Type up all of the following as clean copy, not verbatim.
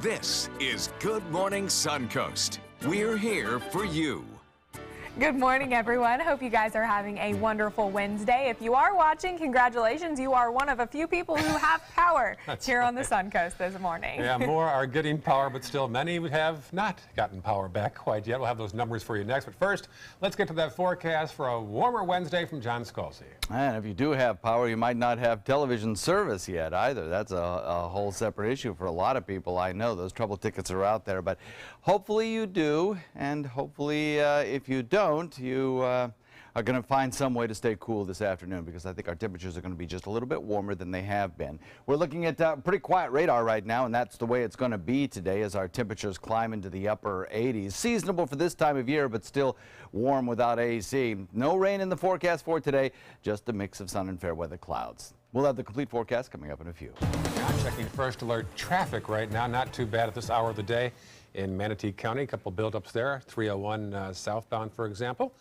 This is Good Morning Suncoast. We're here for you. Good morning, everyone. Hope you guys are having a wonderful Wednesday. If you are watching, congratulations. You are one of a few people who have power here on the Suncoast this morning. Yeah, more are getting power, but still many have not gotten power back quite yet. We'll have those numbers for you next. But first, let's get to that forecast for a warmer Wednesday from John Scalzi. And if you do have power, you might not have television service yet either. That's a whole separate issue for a lot of people. I know those trouble tickets are out there, but hopefully you do, and hopefully if you don't, you are going to find some way to stay cool this afternoon, because I think our temperatures are going to be just a little bit warmer than they have been. We're looking at pretty quiet radar right now, and that's the way it's going to be today as our temperatures climb into the upper 80s. Seasonable for this time of year, but still warm without AC. No rain in the forecast for today, just a mix of sun and fair weather clouds. We'll have the complete forecast coming up in a few. I'm checking first alert traffic right now. Not too bad at this hour of the day in Manatee County. A couple buildups there. 301 southbound, for example.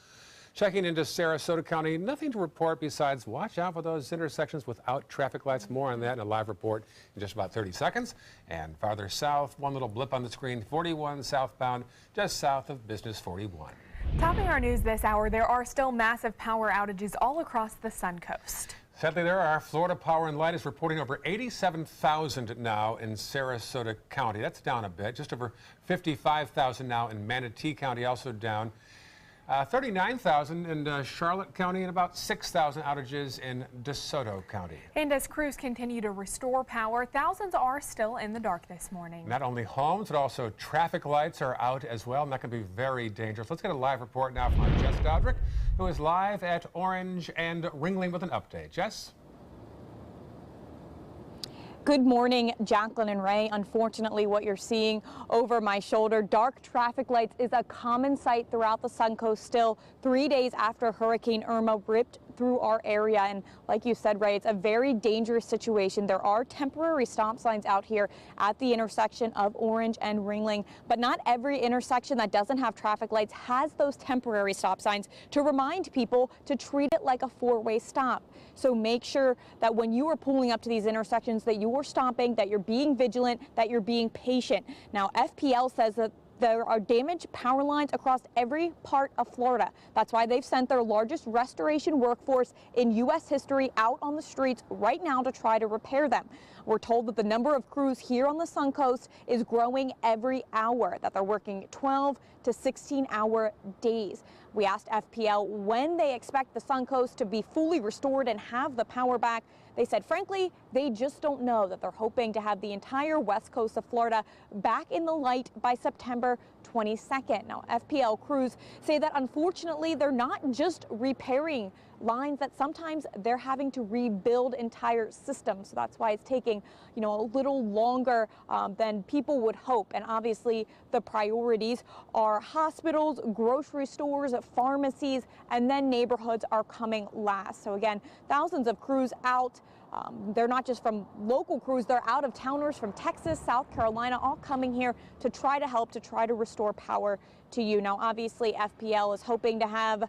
Checking into Sarasota County, nothing to report besides watch out for those intersections without traffic lights. More on that in a live report in just about 30 seconds. And farther south, one little blip on the screen, 41 southbound, just south of Business 41. Topping our news this hour, there are still massive power outages all across the Suncoast. Sadly, there are. Florida Power and Light is reporting over 87,000 now in Sarasota County. That's down a bit. Just over 55,000 now in Manatee County, also down. 39,000 in Charlotte County, and about 6,000 outages in DeSoto County. And as crews continue to restore power, thousands are still in the dark this morning. Not only homes, but also traffic lights are out as well, and that can be very dangerous. Let's get a live report now from our Jess Dodrick, who is live at Orange and Ringling with an update. Jess? Good morning, Jacqueline and Ray. Unfortunately, what you're seeing over my shoulder, dark traffic lights, is a common sight throughout the Suncoast still 3 days after Hurricane Irma ripped through our area. And like you said, Ray, it's a very dangerous situation. There are temporary stop signs out here at the intersection of Orange and Ringling, but not every intersection that doesn't have traffic lights has those temporary stop signs to remind people to treat it like a four-way stop. So make sure that when you are pulling up to these intersections that you are stopping, that you're being vigilant, that you're being patient. Now, FPL says that there are damaged power lines across every part of Florida. That's why they've sent their largest restoration workforce in U.S. history out on the streets right now to try to repair them. We're told that the number of crews here on the Suncoast is growing every hour, that they're working 12 to 16-hour days. We asked FPL when they expect the Suncoast to be fully restored and have the power back. They said, frankly, they just don't know, that they're hoping to have the entire west coast of Florida back in the light by September 22nd. Now, FPL crews say that unfortunately, they're not just repairing lines, that sometimes they're having to rebuild entire systems. So that's why it's taking, a little longer than people would hope. And obviously, the priorities are hospitals, grocery stores, pharmacies, and then neighborhoods are coming last. So again, thousands of crews out. They're not just from local crews, they're out of towners from Texas, South Carolina, all coming here to try to help, to try to restore power to you. Now, obviously, FPL is hoping to have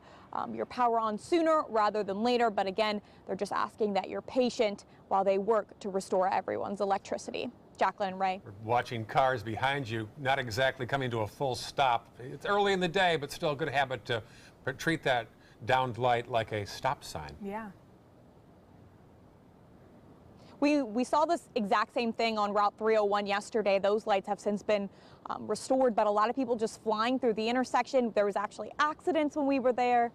your power on sooner rather than later, but again, they're just asking that you're patient while they work to restore everyone's electricity. Jacqueline and Ray. We're watching cars behind you, not exactly coming to a full stop. It's early in the day, but still a good habit to treat that downed light like a stop sign. Yeah. We saw this exact same thing on Route 301 yesterday. Those lights have since been restored, but a lot of people just flying through the intersection. There was actually accidents when we were there,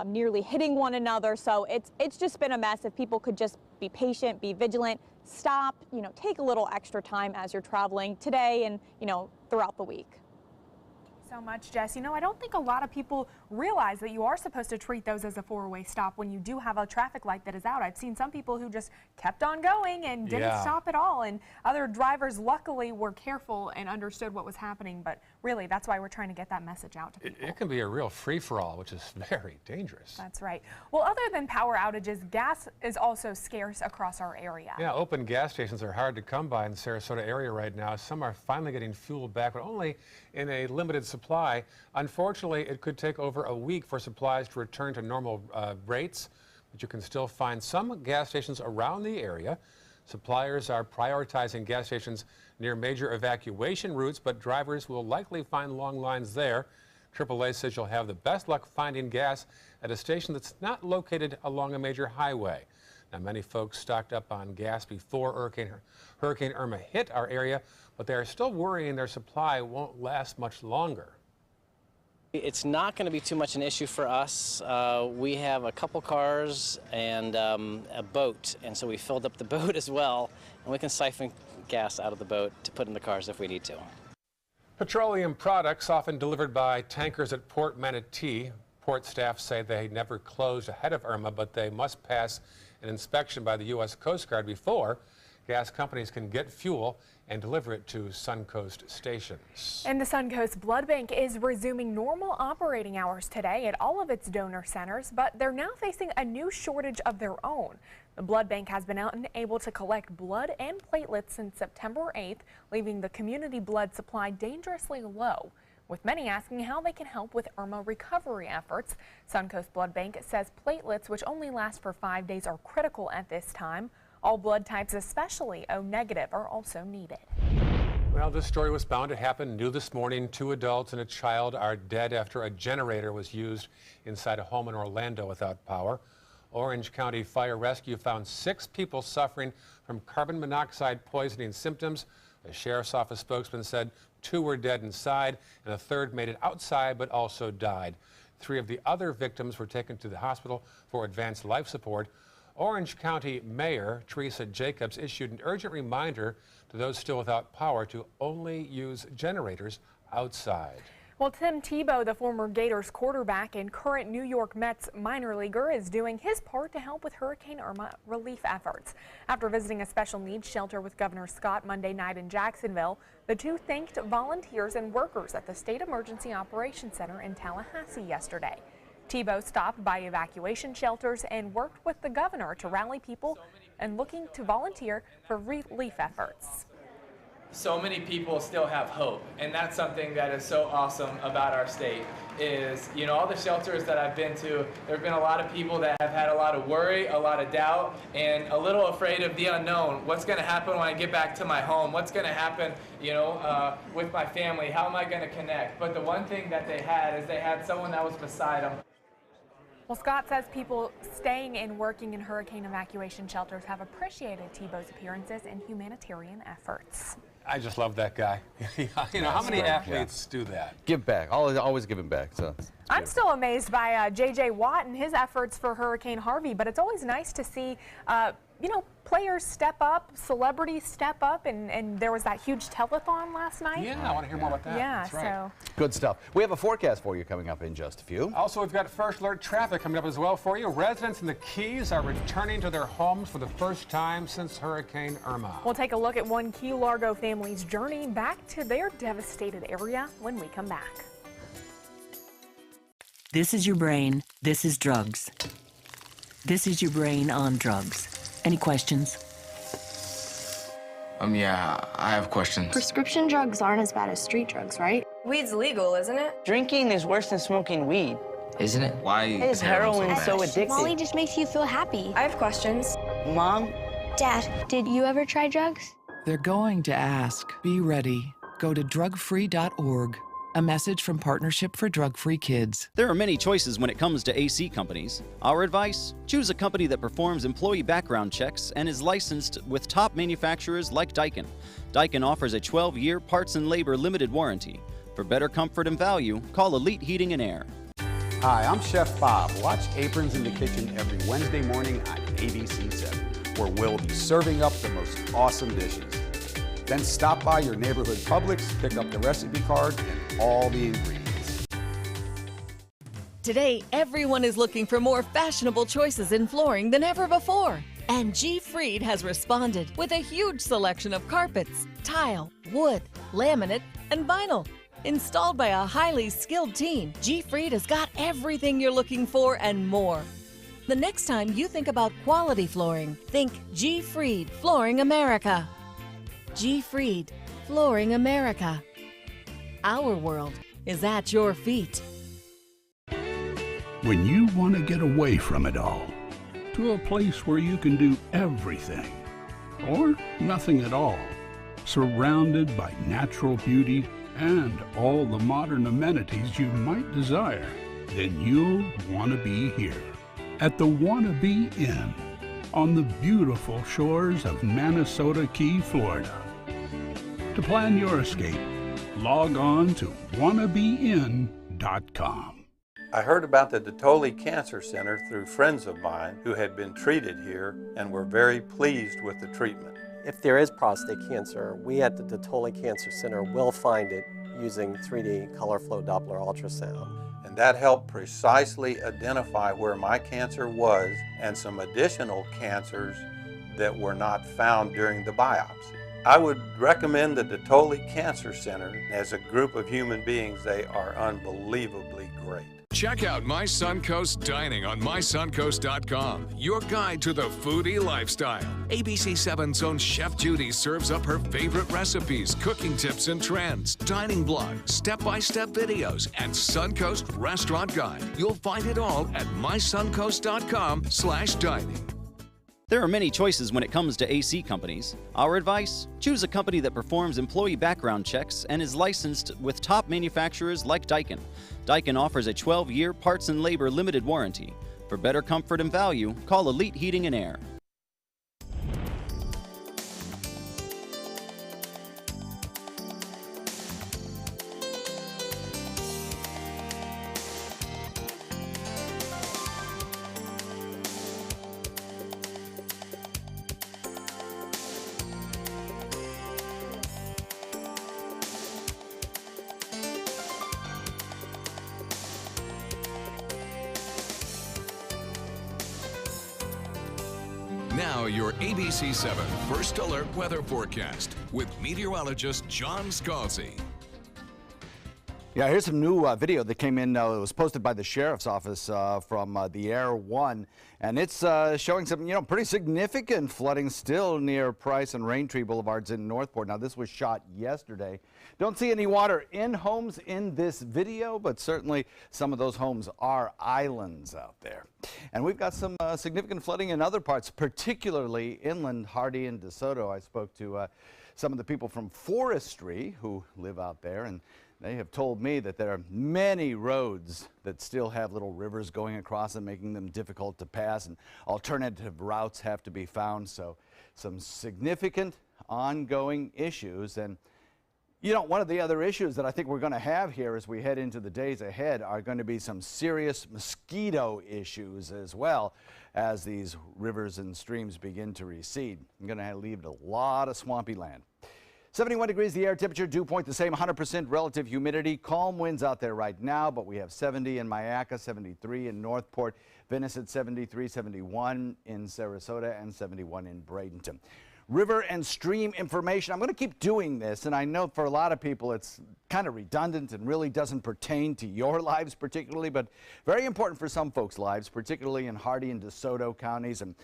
nearly hitting one another. So it's just been a mess. If people could just be patient, be vigilant, stop, take a little extra time as you're traveling today and, throughout the week. So much, Jess. I don't think a lot of people realize that you are supposed to treat those as a four-way stop when you do have a traffic light that is out. I've seen some people who just kept on going and didn't stop at all, and other drivers luckily were careful and understood what was happening, but really that's why we're trying to get that message out to people. It can be a real free-for-all, which is very dangerous. That's right. Well, other than power outages, gas is also scarce across our area. Yeah, open gas stations are hard to come by in the Sarasota area right now. Some are finally getting fuel back, but only in a limited supply. Unfortunately, it could take over a week for supplies to return to normal rates, but you can still find some gas stations around the area Suppliers are prioritizing gas stations near major evacuation routes, but drivers will likely find long lines there. AAA says you'll have the best luck finding gas at a station that's not located along a major highway. Now, many folks stocked up on gas before Hurricane Irma hit our area, but they are still worrying their supply won't last much longer. It's not going to be too much an issue for us. We have a couple cars and a boat, and so we filled up the boat as well, and we can siphon gas out of the boat to put in the cars if we need to. Petroleum products often delivered by tankers at Port Manatee. Port staff say they never closed ahead of Irma, but they must pass an inspection by the U.S. Coast Guard before gas companies can get fuel and deliver it to Suncoast stations. And the Suncoast Blood Bank is resuming normal operating hours today at all of its donor centers, but they're now facing a new shortage of their own. The blood bank has been unable to collect blood and platelets since September 8th, leaving the community blood supply dangerously low, with many asking how they can help with Irma recovery efforts. Suncoast Blood Bank says platelets, which only last for 5 days, are critical at this time. All blood types, especially O negative, are also needed. Well, this story was bound to happen. New this morning, 2 adults and a child are dead after a generator was used inside a home in Orlando without power. Orange County Fire Rescue found 6 people suffering from carbon monoxide poisoning symptoms. A sheriff's office spokesman said 2 were dead inside and a 3rd made it outside but also died. 3 of the other victims were taken to the hospital for advanced life support. Orange County Mayor Teresa Jacobs issued an urgent reminder to those still without power to only use generators outside. Well, Tim Tebow, the former Gators quarterback and current New York Mets minor leaguer, is doing his part to help with Hurricane Irma relief efforts. After visiting a special needs shelter with Governor Scott Monday night in Jacksonville, the two thanked volunteers and workers at the State Emergency Operations Center in Tallahassee yesterday. Tebow stopped by evacuation shelters and worked with the governor to rally people and looking to volunteer for relief efforts. So many people still have hope, and that's something that is so awesome about our state is, you know, all the shelters that I've been to, there have been a lot of people that have had a lot of worry, a lot of doubt, and a little afraid of the unknown. What's going to happen when I get back to my home? What's going to happen, you know, with my family? How am I going to connect? But the one thing that they had is they had someone that was beside them. Well, Scott says people staying and working in hurricane evacuation shelters have appreciated Tebow's appearances and humanitarian efforts. I just love that guy. You know, how many athletes do that? Give back. Always giving back. So I'm still amazed by J.J. Watt and his efforts for Hurricane Harvey, but it's always nice to see, you know, players step up, celebrities step up, and there was that huge telethon last night. Yeah, I want to hear more about that. Yeah, that's right. so. good stuff. We have a forecast for you coming up in just a few. Also, we've got first alert traffic coming up as well for you. Residents in the Keys are returning to their homes for the first time since Hurricane Irma. We'll take a look at one Key Largo family's journey back to their devastated area when we come back. This is your brain. This is drugs. This is your brain on drugs. Any questions? Yeah, I have questions. Prescription drugs aren't as bad as street drugs, right? Weed's legal, isn't it? Drinking is worse than smoking weed. Isn't it? Why is heroin so addictive? Molly just makes you feel happy. I have questions. Mom? Dad, did you ever try drugs? They're going to ask. Be ready. Go to drugfree.org. A message from Partnership for Drug-Free Kids. There are many choices when it comes to AC companies. Our advice? Choose a company that performs employee background checks and is licensed with top manufacturers like Daikin. Daikin offers a 12-year parts and labor limited warranty. For better comfort and value, call Elite Heating and Air. Hi, I'm Chef Bob. Watch Aprons in the Kitchen every Wednesday morning on ABC7, where we'll be serving up the most awesome dishes. Then stop by your neighborhood Publix, pick up the recipe card and all the ingredients. Today, everyone is looking for more fashionable choices in flooring than ever before. And G. Fried has responded with a huge selection of carpets, tile, wood, laminate, and vinyl. Installed by a highly skilled team, G. Fried has got everything you're looking for and more. The next time you think about quality flooring, think G. Fried Flooring America. G. Fried, Flooring America. Our world is at your feet. When you want to get away from it all, to a place where you can do everything, or nothing at all. Surrounded by natural beauty and all the modern amenities you might desire, then you'll want to be here at the Wannabe Inn on the beautiful shores of Manasota Key, Florida. To plan your escape, log on to wannabeinn.com. I heard about the Dotoli Cancer Center through friends of mine who had been treated here and were very pleased with the treatment. If there is prostate cancer, we at the Dotoli Cancer Center will find it using 3D color flow Doppler ultrasound. And that helped precisely identify where my cancer was and some additional cancers that were not found during the biopsy. I would recommend the Dotoli Cancer Center. As a group of human beings, they are unbelievably great. Check out My Suncoast Dining on mysuncoast.com, your guide to the foodie lifestyle. ABC7's own Chef Judy serves up her favorite recipes, cooking tips and trends, dining blogs, step-by-step videos, and Suncoast Restaurant Guide. You'll find it all at mysuncoast.com/dining. There are many choices when it comes to AC companies. Our advice? Choose a company that performs employee background checks and is licensed with top manufacturers like Daikin. Daikin offers a 12-year parts and labor limited warranty. For better comfort and value, call Elite Heating and Air. Now your ABC7 First Alert weather forecast with meteorologist John Scalzi. Yeah, here's some new video that came in. It was posted by the sheriff's office from the Air 1, and it's showing some, pretty significant flooding still near Price and Raintree Boulevards in Northport. Now, this was shot yesterday. Don't see any water in homes in this video, but certainly some of those homes are islands out there. And we've got some significant flooding in other parts, particularly inland, Hardy and DeSoto. I spoke to some of the people from forestry who live out there, and they have told me that there are many roads that still have little rivers going across them, making them difficult to pass, and alternative routes have to be found. So some significant ongoing issues. And one of the other issues that I think we're going to have here as we head into the days ahead are going to be some serious mosquito issues as well as these rivers and streams begin to recede. I'm going to leave a lot of swampy land. 71 degrees the air temperature, dew point the same, 100% relative humidity. Calm winds out there right now, but we have 70 in Mayaca, 73 in Northport, Venice at 73, 71 in Sarasota, and 71 in Bradenton. River and stream information. I'm going to keep doing this, and I know for a lot of people it's kind of redundant and really doesn't pertain to your lives particularly, but very important for some folks' lives, particularly in Hardy and DeSoto counties and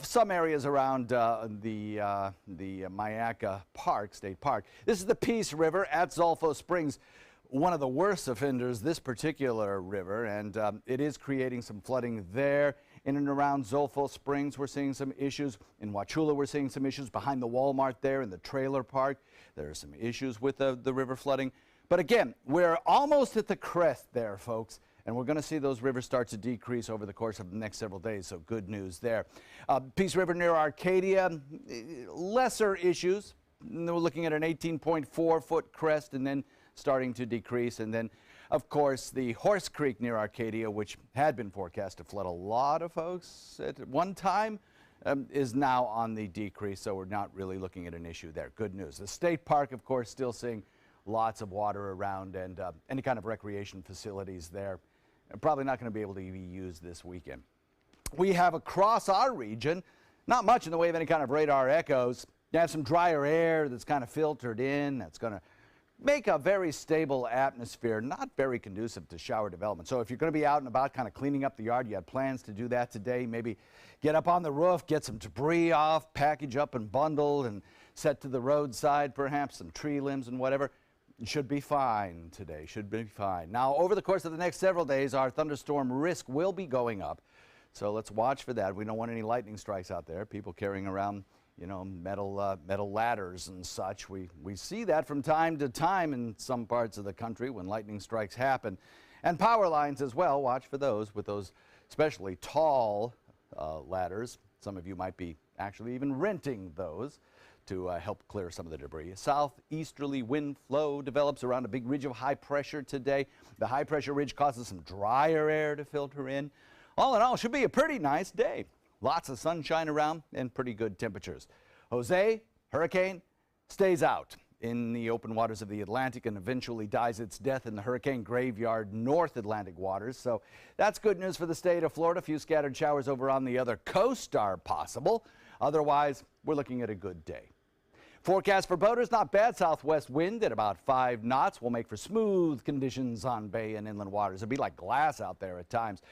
some areas around the Mayaca Park, State Park. This is the Peace River at Zolfo Springs, one of the worst offenders, this particular river, and it is creating some flooding there. In and around Zolfo Springs, we're seeing some issues. In Wauchula, we're seeing some issues behind the Walmart there in the trailer park. There are some issues with the river flooding. But again, we're almost at the crest there, folks. And we're going to see those rivers start to decrease over the course of the next several days, so good news there. Peace River near Arcadia, lesser issues. We're looking at an 18.4-foot crest and then starting to decrease. And then, of course, the Horse Creek near Arcadia, which had been forecast to flood a lot of folks at one time, is now on the decrease, so we're not really looking at an issue there. Good news. The State Park, of course, still seeing lots of water around and any kind of recreation facilities there. Probably not going to be able to be used this weekend. We have across our region, not much in the way of any kind of radar echoes. You have some drier air that's kind of filtered in. That's going to make a very stable atmosphere, not very conducive to shower development. So if you're going to be out and about kind of cleaning up the yard, you had plans to do that today, maybe get up on the roof, get some debris off, package up and bundle and set to the roadside, perhaps some tree limbs and whatever. Should be fine today, should be fine. Now, over the course of the next several days, our thunderstorm risk will be going up. So let's watch for that. We don't want any lightning strikes out there, people carrying around you know, metal ladders and such. We see that from time to time in some parts of the country when lightning strikes happen. And power lines as well. Watch for those with those especially tall ladders. Some of you might be actually even renting those to help clear some of the debris. Southeasterly wind flow develops around a big ridge of high pressure today. The high pressure ridge causes some drier air to filter in. All in all, should be a pretty nice day. Lots of sunshine around and pretty good temperatures. Jose, hurricane, stays out in the open waters of the Atlantic and eventually dies its death in the hurricane graveyard North Atlantic waters. So that's good news for the state of Florida. A few scattered showers over on the other coast are possible. Otherwise, we're looking at a good day. Forecast for boaters, not bad. Southwest wind at about 5 knots will make for smooth conditions on bay and inland waters. It'll be like glass out there at times.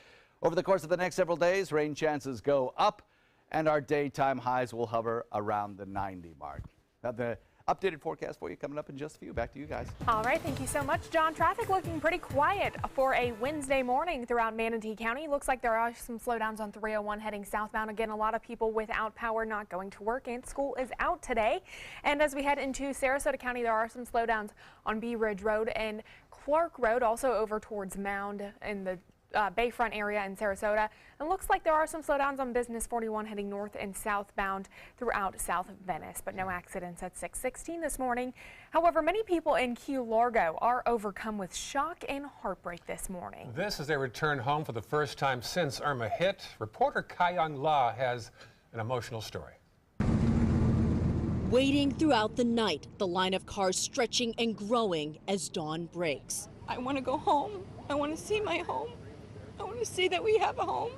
Over the course of the next several days, rain chances go up and our daytime highs will hover around the 90 mark. Now, the updated forecast for you coming up in just a few. Back to you guys. All right, thank you so much, John. Traffic looking pretty quiet for a Wednesday morning throughout Manatee County. Looks like there are some slowdowns on 301 heading southbound. Again, a lot of people without power, not going to work, and school is out today. And as we head into Sarasota County, there are some slowdowns on Bee Ridge Road and Clark Road, also over towards Mound in the Bayfront area in Sarasota. And looks like there are some slowdowns on Business 41 heading north and southbound throughout South Venice, but no accidents at 616 this morning. However, many people in Key Largo are overcome with shock and heartbreak this morning. This as they return home for the first time since Irma hit. Reporter Kayang La has an emotional story. Waiting throughout the night, the line of cars stretching and growing as dawn breaks. I want to go home. I want to see my home. I want to see that we have a home.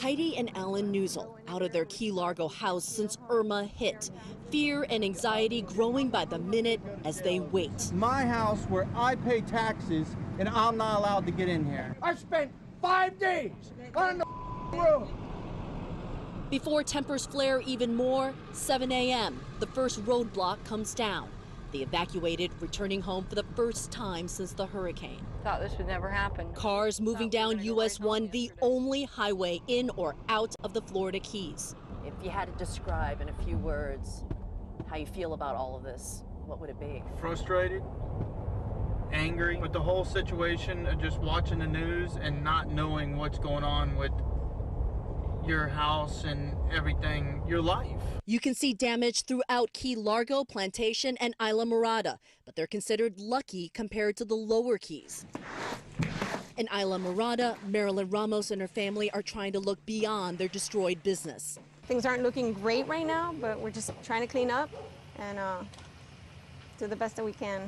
Heidi and Alan Newsel out of their Key Largo house since Irma hit. Fear and anxiety growing by the minute as they wait. My house where I pay taxes and I'm not allowed to get in here. I spent 5 days on the roof. Before tempers flare even more, 7 a.m., the first roadblock comes down. The evacuated returning home for the first time since the hurricane. Thought this would never happen. Cars moving down US 1, the only highway in or out of the Florida Keys. If you had to describe in a few words how you feel about all of this, what would it be? Frustrated, angry with the whole situation of just watching the news and not knowing what's going on with your house and everything, your life. You can see damage throughout Key Largo, Plantation, and Isla Mirada, but they're considered lucky compared to the lower Keys. In Isla Mirada, Marilyn Ramos and her family are trying to look beyond their destroyed business. Things aren't looking great right now, but we're just trying to clean up and do the best that we can.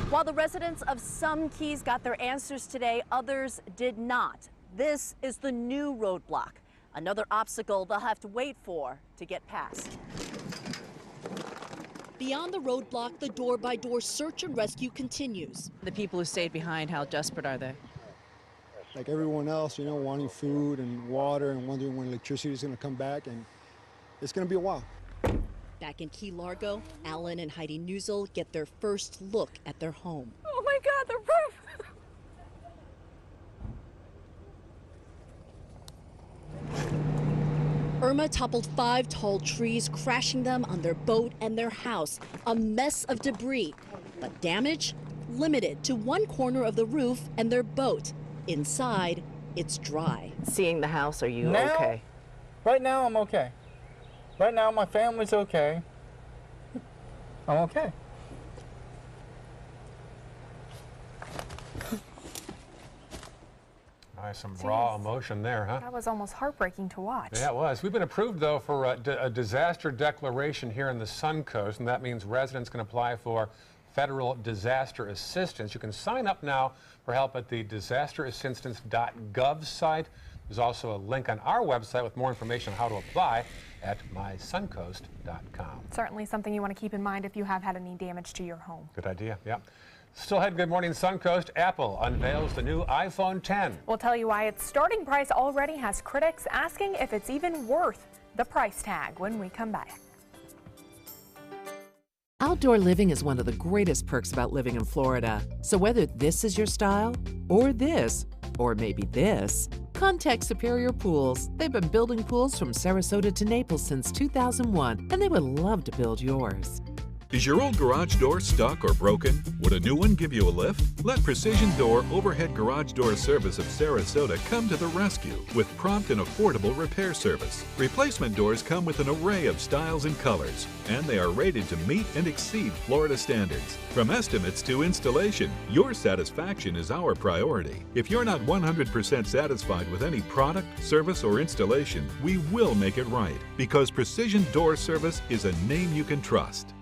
While the residents of some Keys got their answers today, others did not. This is the new roadblock, another obstacle they'll have to wait for to get past. Beyond the roadblock, the door-by-door search and rescue continues. The people who stayed behind, how desperate are they? Like everyone else, you know, wanting food and water and wondering when electricity is going to come back, and it's going to be a while. Back in Key Largo, Alan and Heidi Newsel get their first look at their home. Oh my God, the roof! Irma toppled 5 tall trees, crashing them on their boat and their house. A mess of debris, but damage limited to one corner of the roof and their boat. Inside, it's dry. Seeing the house, are you now, okay? Right now, I'm okay. Right now, my family's okay. I'm okay. Nice, some raw emotion there, huh? That was almost heartbreaking to watch. Yeah, it was. We've been approved, though, for a disaster declaration here in the Suncoast, and that means residents can apply for federal disaster assistance. You can sign up now for help at the disasterassistance.gov site. There's also a link on our website with more information on how to apply at mysuncoast.com. Certainly something you want to keep in mind if you have had any damage to your home. Good idea, yeah. Still ahead, Good Morning Suncoast. Apple unveils the new iPhone 10. We'll tell you why its starting price already has critics asking if it's even worth the price tag when we come back. Outdoor living is one of the greatest perks about living in Florida. So whether this is your style, or this, or maybe this, Contact Superior Pools. They've been building pools from Sarasota to Naples since 2001, and they would love to build yours. Is your old garage door stuck or broken? Would a new one give you a lift? Let Precision Door Overhead Garage Door Service of Sarasota come to the rescue with prompt and affordable repair service. Replacement doors come with an array of styles and colors, and they are rated to meet and exceed Florida standards. From estimates to installation, your satisfaction is our priority. If you're not 100% satisfied with any product, service, or installation, we will make it right, because Precision Door Service is a name you can trust.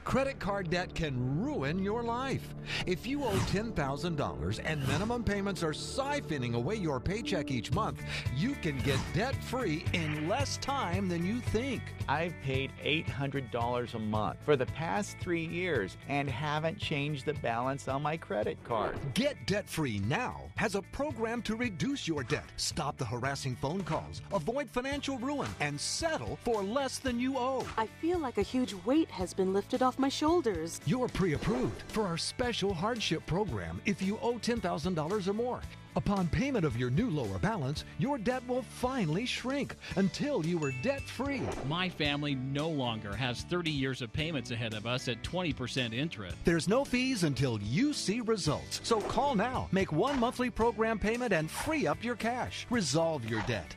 Credit card debt can ruin your life. If you owe $10,000 and minimum payments are siphoning away your paycheck each month, you can get debt-free in less time than you think. I've paid $800 a month for the past 3 years and haven't changed the balance on my credit card. Get debt-free now has a program to reduce your debt, stop the harassing phone calls, avoid financial ruin, and settle for less than you owe. I feel like a huge weight has been lifted off my shoulders. You're pre-approved for our special hardship program if you owe $10,000 or more. Upon payment of your new lower balance, your debt will finally shrink until you are debt-free. My family no longer has 30 years of payments ahead of us at 20% interest. There's no fees until you see results. So call now, make one monthly program payment, and free up your cash. Resolve your debt.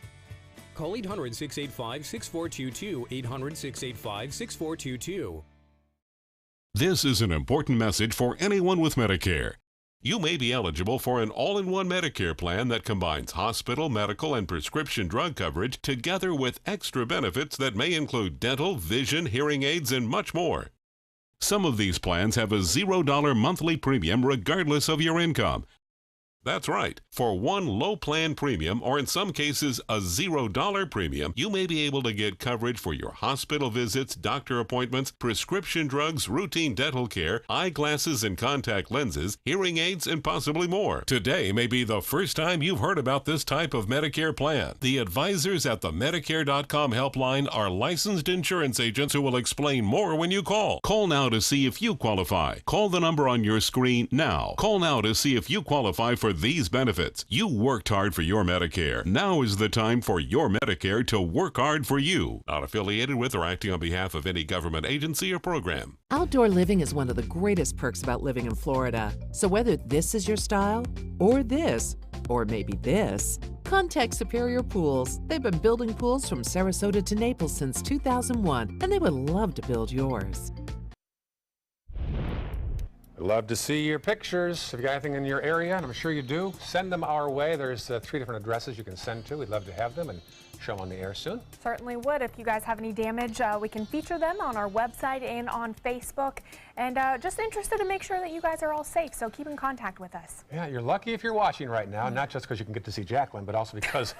Call 800-685-6422, 800-685-6422. This is an important message for anyone with Medicare. You may be eligible for an all-in-one Medicare plan that combines hospital, medical, and prescription drug coverage together with extra benefits that may include dental, vision, hearing aids, and much more. Some of these plans have a $0 monthly premium regardless of your income. That's right. For one low plan premium, or in some cases a $0 premium, you may be able to get coverage for your hospital visits, doctor appointments, prescription drugs, routine dental care, eyeglasses and contact lenses, hearing aids, and possibly more. Today may be the first time you've heard about this type of Medicare plan. The advisors at the Medicare.com helpline are licensed insurance agents who will explain more when you call. Call now to see if you qualify. Call the number on your screen now. Call now to see if you qualify for these benefits. You worked hard for your Medicare. Now is the time for your Medicare to work hard for you. Not affiliated with or acting on behalf of any government agency or program. Outdoor living is one of the greatest perks about living in Florida. So whether this is your style, or this, or maybe this, contact Superior Pools. They've been building pools from Sarasota to Naples since 2001, and they would love to build yours. I'd love to see your pictures. If you got anything in your area, and I'm sure you do, send them our way. There's 3 different addresses you can send to. We'd love to have them and show them on the air soon. Certainly would. If you guys have any damage, we can feature them on our website and on Facebook. And just interested to make sure that you guys are all safe, so keep in contact with us. Yeah, you're lucky if you're watching right now, not just because you can get to see Jacqueline, but also because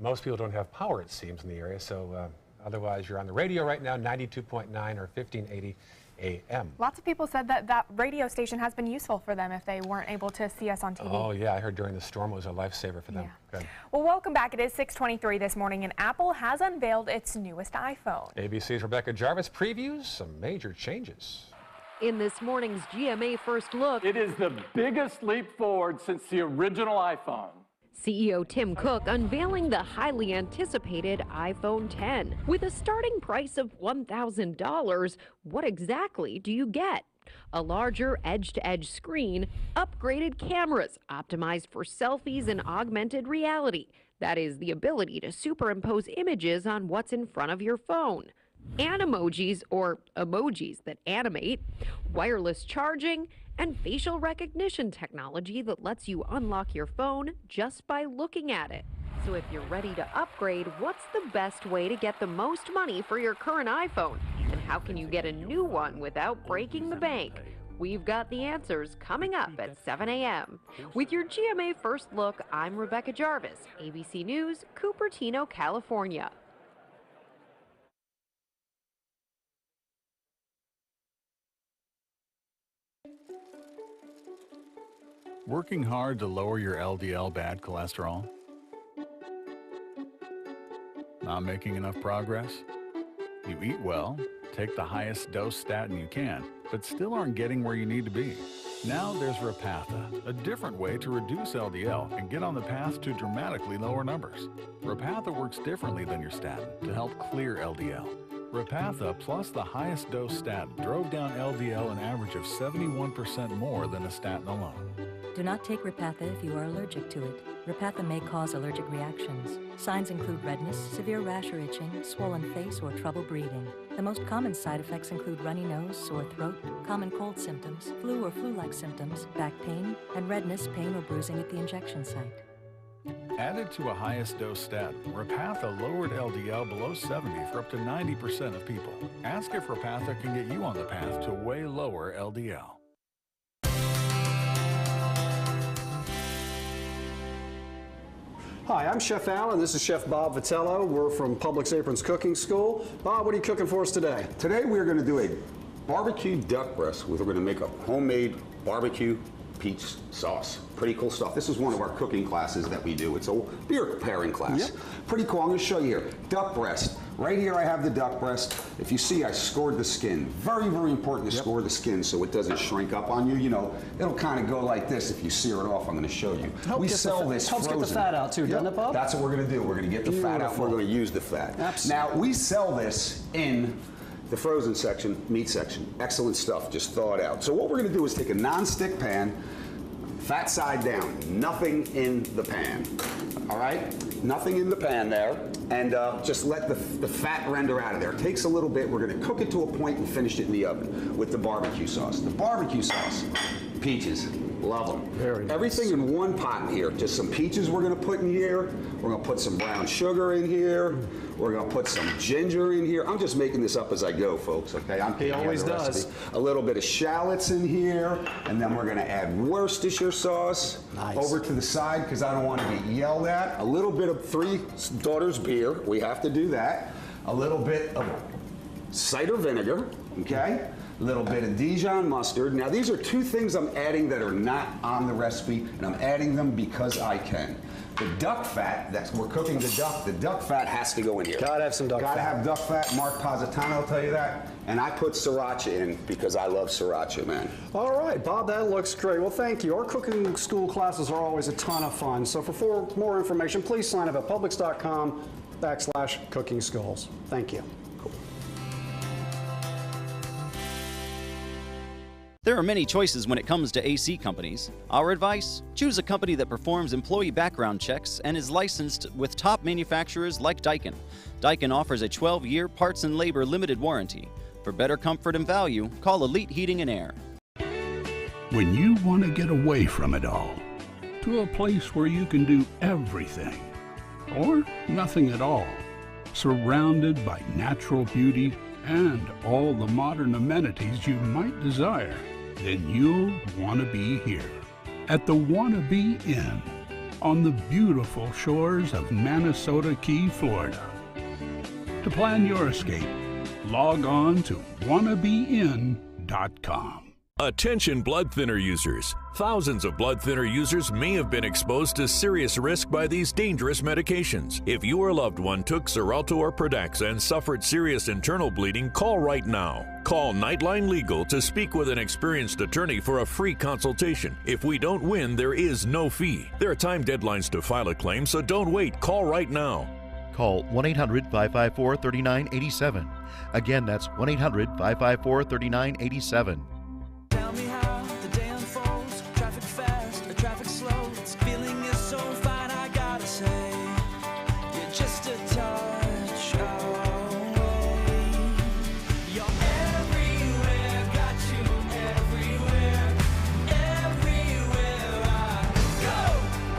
most people don't have power, it seems, in the area. So otherwise, you're on the radio right now, 92.9 or 1580 AM. Lots of people said that that radio station has been useful for them if they weren't able to see us on TV. Oh yeah, I heard during the storm it was a lifesaver for them. Yeah. Good. Well, welcome back. It is 6:23 this morning, and Apple has unveiled its newest iPhone. ABC's Rebecca Jarvis previews some major changes. In this morning's GMA First Look, it is the biggest leap forward since the original iPhone. CEO Tim Cook unveiling the highly anticipated iPhone 10. With a starting price of $1,000, what exactly do you get? A larger edge-to-edge screen, upgraded cameras optimized for selfies and augmented reality. That is the ability to superimpose images on what's in front of your phone. Animojis, or emojis that animate, wireless charging, and facial recognition technology that lets you unlock your phone just by looking at it. So if you're ready to upgrade, what's the best way to get the most money for your current iPhone? And how can you get a new one without breaking the bank? We've got the answers coming up at 7 a.m. With your GMA First Look, I'm Rebecca Jarvis, ABC News, Cupertino, California. Working hard to lower your LDL bad cholesterol? Not making enough progress? You eat well, take the highest dose statin you can, but still aren't getting where you need to be. Now there's Repatha, a different way to reduce LDL and get on the path to dramatically lower numbers. Repatha works differently than your statin to help clear LDL. Repatha plus the highest dose statin drove down LDL an average of 71% more than a statin alone. Do not take Repatha if you are allergic to it. Repatha may cause allergic reactions. Signs include redness, severe rash or itching, swollen face, or trouble breathing. The most common side effects include runny nose, sore throat, common cold symptoms, flu or flu-like symptoms, back pain, and redness, pain, or bruising at the injection site. Added to a highest dose statin, Repatha lowered LDL below 70 for up to 90% of people. Ask if Repatha can get you on the path to way lower LDL. Hi, I'm Chef Al, and this is Chef Bob Vitello. We're from Publix Aprons Cooking School. Bob, what are you cooking for us today? Today we're going to do a barbecue duck breast. We're going to make a homemade barbecue peach sauce. Pretty cool stuff. This is one of our cooking classes that we do. It's a beer pairing class. Yep. Pretty cool. I'm going to show you here. Duck breast. Right here I have the duck breast. If you see, I scored the skin. Very, very important to score the skin so it doesn't shrink up on you. You know, it'll kind of go like this if you sear it off. I'm going to show you. We sell this frozen. Helps get the fat out too, doesn't it, Bob? That's what we're going to do. We're going to get the fat out. We're going to use the fat. Absolutely. Now, we sell this in the frozen section, meat section. Excellent stuff. Just thaw it out. So what we're going to do is take a non-stick pan, fat side down, nothing in the pan, all right? Nothing in the pan there, and just let the fat render out of there. It takes a little bit. We're gonna cook it to a point and finish it in the oven with the barbecue sauce. The barbecue sauce, peaches, love them. Very nice. Everything in one pot here. Just some peaches we're gonna put in here. We're gonna put some brown sugar in here. We're gonna put some ginger in here. I'm just making this up as I go, folks, okay? He always does. A little bit of shallots in here, and then we're gonna add Worcestershire sauce over to the side because I don't want to get yelled at. A little bit of Three Daughters beer. We have to do that. A little bit of cider vinegar, okay? A little bit of Dijon mustard. Now, these are two things I'm adding that are not on the recipe, and I'm adding them because I can. The duck fat, we're cooking the duck fat has to go in here. Gotta have some duck fat. Gotta have duck fat. Mark Positano will tell you that. And I put sriracha in because I love sriracha, man. All right, Bob, that looks great. Well, thank you. Our cooking school classes are always a ton of fun. So for more information, please sign up at publix.com/cooking schools. Thank you. There are many choices when it comes to AC companies. Our advice? Choose a company that performs employee background checks and is licensed with top manufacturers like Daikin. Daikin offers a 12-year parts and labor limited warranty. For better comfort and value, call Elite Heating and Air. When you want to get away from it all, to a place where you can do everything, or nothing at all, surrounded by natural beauty and all the modern amenities you might desire, then you'll want to be here at the Wanna Be Inn on the beautiful shores of Manasota Key, Florida. To plan your escape, log on to wannabein.com. Attention blood thinner users. Thousands of blood thinner users may have been exposed to serious risk by these dangerous medications. If your loved one took Xarelto or Pradaxa and suffered serious internal bleeding, call right now. Call Nightline Legal to speak with an experienced attorney for a free consultation. If we don't win, there is no fee. There are time deadlines to file a claim, so don't wait. Call right now. Call 1-800-554-3987. Again, that's 1-800-554-3987. Tell me how the day unfolds. Traffic fast or traffic slow. This feeling is so fine, I gotta say. You're just a touch away. You're everywhere, got you everywhere. Everywhere I go.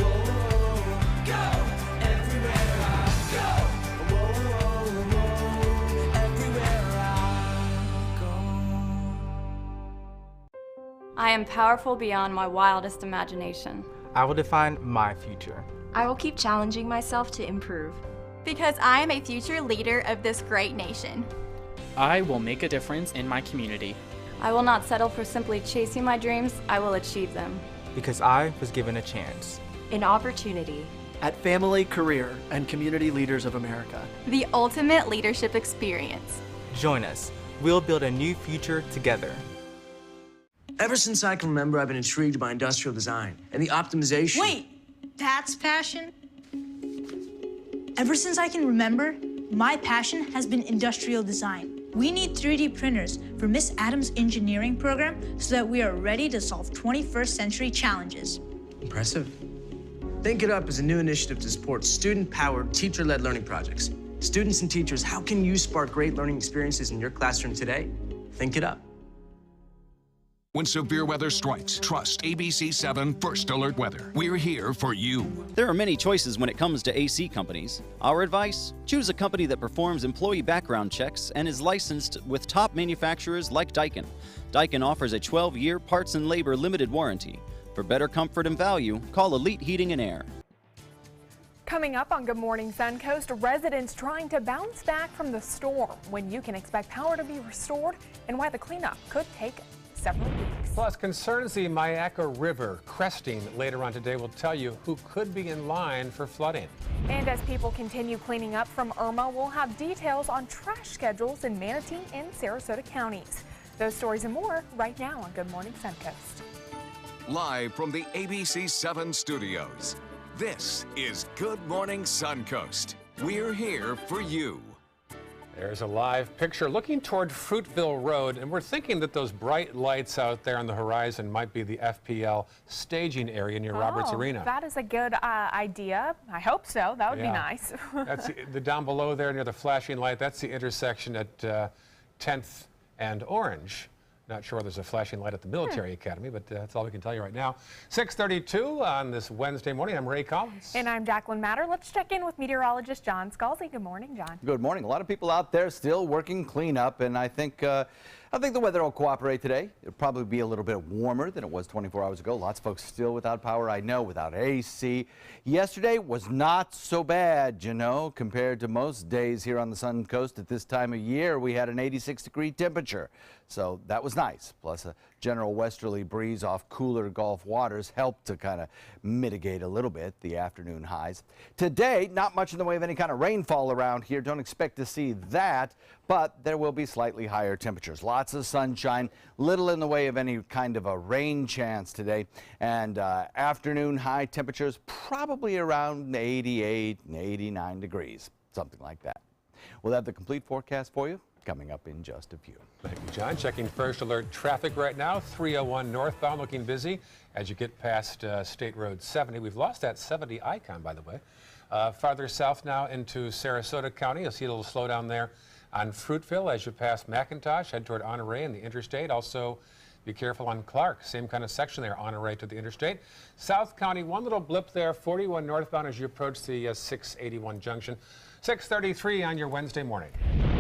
Whoa, go. Everywhere I go. Whoa, everywhere I go. I am powerful beyond my wildest imagination. I will define my future. I will keep challenging myself to improve. Because I am a future leader of this great nation. I will make a difference in my community. I will not settle for simply chasing my dreams, I will achieve them. Because I was given a chance. An opportunity. At Family, Career, and Community Leaders of America. The ultimate leadership experience. Join us. We'll build a new future together. Ever since I can remember, I've been intrigued by industrial design and the optimization. Wait, that's passion? Ever since I can remember, my passion has been industrial design. We need 3D printers for Miss Adams' engineering program so that we are ready to solve 21st century challenges. Impressive. Think It Up is a new initiative to support student-powered, teacher-led learning projects. Students and teachers, how can you spark great learning experiences in your classroom today? Think It Up. When severe weather strikes, trust ABC 7 First Alert Weather. We're here for you. There are many choices when it comes to AC companies. Our advice? Choose a company that performs employee background checks and is licensed with top manufacturers like Daikin. Daikin offers a 12-year parts and labor limited warranty. For better comfort and value, call Elite Heating and Air. Coming up on Good Morning Suncoast, residents trying to bounce back from the storm, when you can expect power to be restored, and why the cleanup could take several weeks. Plus, concerns the Myakka River cresting later on today will tell you who could be in line for flooding. And as people continue cleaning up from Irma, we'll have details on trash schedules in Manatee and Sarasota counties. Those stories and more right now on Good Morning Suncoast. Live from the ABC 7 studios, this is Good Morning Suncoast. We're here for you. There's a live picture looking toward Fruitville Road, and we're thinking that those bright lights out there on the horizon might be the FPL staging area near Roberts Arena. That is a good idea. I hope so. That would be nice. That's the down below there near the flashing light. That's the intersection at 10th and Orange. Not sure there's a flashing light at the Military Academy, but that's all we can tell you right now. 6:32 on this Wednesday morning. I'm Ray Collins. And I'm Jacqueline Matter. Let's check in with meteorologist John Scalzi. Good morning, John. Good morning. A lot of people out there still working cleanup, and I think the weather will cooperate today. It'll probably be a little bit warmer than it was 24 hours ago. Lots of folks still without power, I know, without AC. Yesterday was not so bad, you know, compared to most days here on the Suncoast at this time of year. We had an 86-degree temperature, so that was nice. Plus a general westerly breeze off cooler Gulf waters helped to kind of mitigate a little bit the afternoon highs. Today, not much in the way of any kind of rainfall around here. Don't expect to see that, but there will be slightly higher temperatures. Lots of sunshine, little in the way of any kind of a rain chance today, and afternoon high temperatures probably around 88 and 89 degrees, something like that. We'll have the complete forecast for you coming up in just a few. Thank you, John. Checking First Alert traffic right now. 301 northbound looking busy as you get past State Road 70. We've lost that 70 icon, by the way. Farther south now into Sarasota County. You'll see a little slowdown there on Fruitville as you pass McIntosh, head toward Honore and the interstate. Also, be careful on Clark. Same kind of section there, Honore to the interstate. South County, one little blip there, 41 northbound as you approach the 681 junction. 6:33 on your Wednesday morning.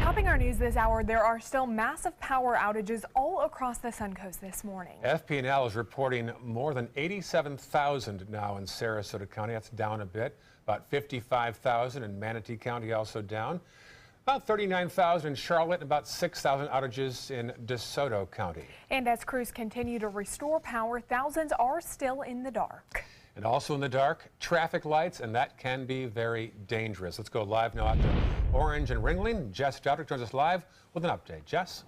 Topping our news this hour, there are still massive power outages all across the Suncoast this morning. FP&L is reporting more than 87,000 now in Sarasota County. That's down a bit. About 55,000 in Manatee County, also down. About 39,000 in Charlotte and about 6,000 outages in DeSoto County. And as crews continue to restore power, thousands are still in the dark. And also in the dark, traffic lights, and that can be very dangerous. Let's go live now out to Orange and Ringling. Jess Stouter joins us live with an update. Jess?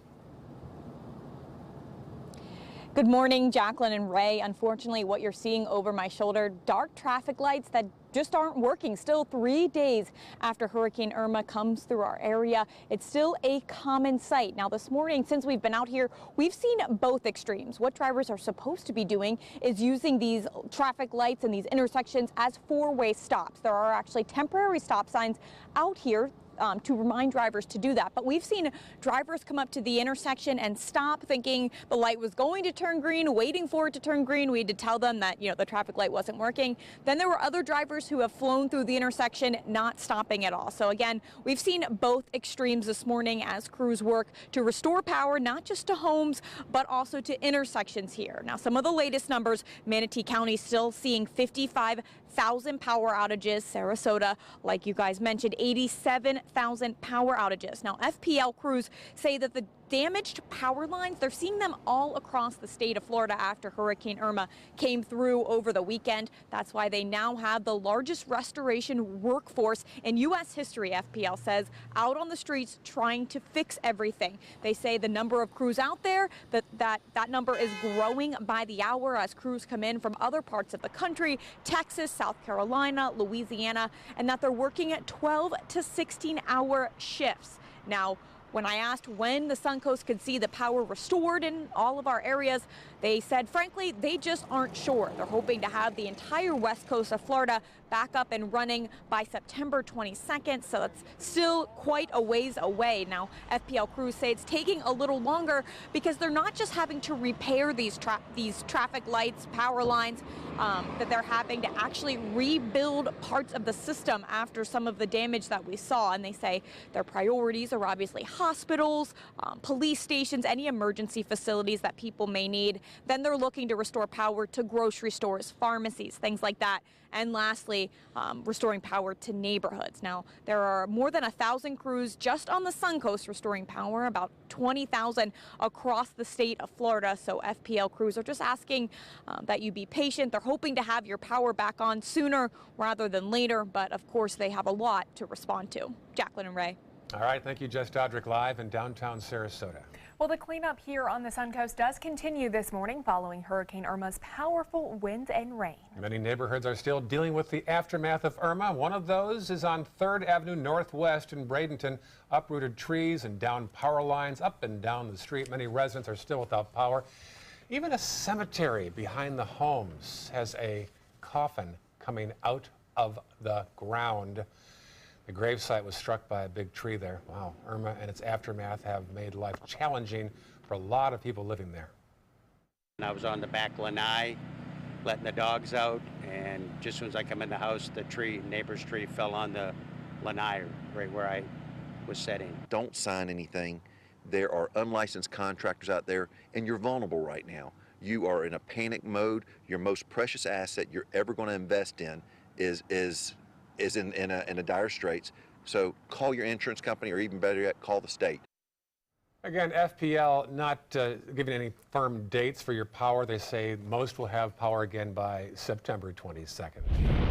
Good morning, Jacqueline and Ray. Unfortunately, what you're seeing over my shoulder, dark traffic lights that just aren't working. Still 3 days after Hurricane Irma comes through our area, it's still a common sight. Now this morning, since we've been out here, we've seen both extremes. What drivers are supposed to be doing is using these traffic lights and these intersections as four-way stops. There are actually temporary stop signs out here to remind drivers to do that. But we've seen drivers come up to the intersection and stop thinking the light was going to turn green, waiting for it to turn green. We had to tell them that, you know, the traffic light wasn't working. Then there were other drivers who have flown through the intersection, not stopping at all. So again, we've seen both extremes this morning as crews work to restore power, not just to homes, but also to intersections here. Now, some of the latest numbers, Manatee County still seeing 55,000 power outages. Sarasota, like you guys mentioned, 87,000 power outages. Now, FPL crews say that the damaged power lines, they're seeing them all across the state of Florida after Hurricane Irma came through over the weekend. That's why they now have the largest restoration workforce in U.S. history, FPL says, out on the streets trying to fix everything. They say the number of crews out there, that number is growing by the hour as crews come in from other parts of the country, Texas, South Carolina, Louisiana, and that they're working at 12 to 16-hour shifts. Now, when I asked when the Suncoast could see the power restored in all of our areas, they said, frankly, they just aren't sure. They're hoping to have the entire west coast of Florida back up and running by September 22nd, so that's still quite a ways away. Now, FPL crews say it's taking a little longer because they're not just having to repair these traffic lights, power lines, that they're having to actually rebuild parts of the system after some of the damage that we saw. And they say their priorities are obviously hospitals, police stations, any emergency facilities that people may need. Then they're looking to restore power to grocery stores, pharmacies, things like that. And lastly, restoring power to neighborhoods. Now, there are more than 1,000 crews just on the Suncoast restoring power, about 20,000 across the state of Florida. So FPL crews are just asking that you be patient. They're hoping to have your power back on sooner rather than later, but of course they have a lot to respond to. Jacqueline and Ray. All right, thank you, Jess Dodrick, live in downtown Sarasota. Well, the cleanup here on the Suncoast does continue this morning following Hurricane Irma's powerful winds and rain. Many neighborhoods are still dealing with the aftermath of Irma. One of those is on 3rd Avenue Northwest in Bradenton. Uprooted trees and down power lines up and down the street. Many residents are still without power. Even a cemetery behind the homes has a coffin coming out of the ground. The gravesite was struck by a big tree there. Wow, Irma and its aftermath have made life challenging for a lot of people living there. I was on the back lanai, letting the dogs out, and just as soon as I come in the house, the neighbor's tree fell on the lanai right where I was sitting. Don't sign anything. There are unlicensed contractors out there, and you're vulnerable right now. You are in a panic mode. Your most precious asset you're ever going to invest in is in a dire straits. So call your insurance company, or even better yet, call the state. Again, FPL not giving any firm dates for your power. They say most will have power again by September 22nd.